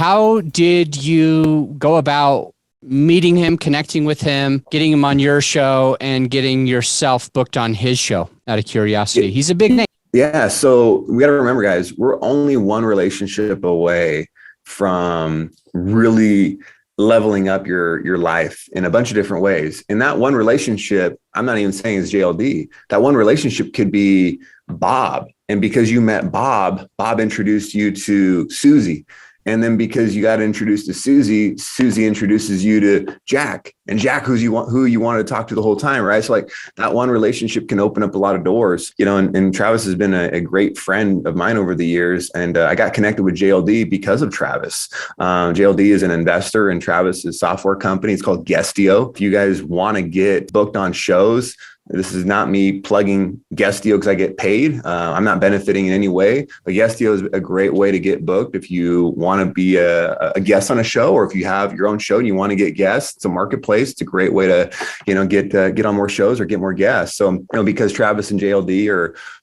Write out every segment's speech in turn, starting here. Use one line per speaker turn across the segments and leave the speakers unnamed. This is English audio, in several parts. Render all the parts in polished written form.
how did you go about meeting him, connecting with him, getting him on your show, and getting yourself booked on his show? Out of curiosity, he's a big name.
Yeah. So we got to remember, guys, we're only one relationship away from really leveling up your life in a bunch of different ways. And that one relationship, I'm not even saying it's JLD. That one relationship could be Bob. And because you met Bob, Bob introduced you to Susie. And then because you got introduced to Susie, Susie introduces you to Jack, and Jack, who you wanted to talk to the whole time, right? So like that one relationship can open up a lot of doors, and Travis has been a great friend of mine over the years. And I got connected with JLD because of Travis. JLD is an investor in Travis's software company. It's called Guestio. If you guys want to get booked on shows, this is not me plugging Guestio because I get paid. I'm not benefiting in any way, but Guestio is a great way to get booked. If you want to be a guest on a show, or if you have your own show and you want to get guests, it's a marketplace. It's a great way to, get on more shows or get more guests. So, because Travis and JLD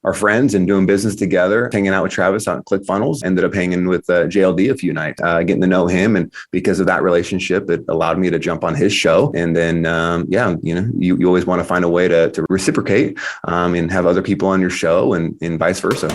are friends and doing business together, hanging out with Travis on ClickFunnels, ended up hanging with JLD a few nights, getting to know him. And because of that relationship, it allowed me to jump on his show. And then, you always want to find a way to reciprocate and have other people on your show and vice versa.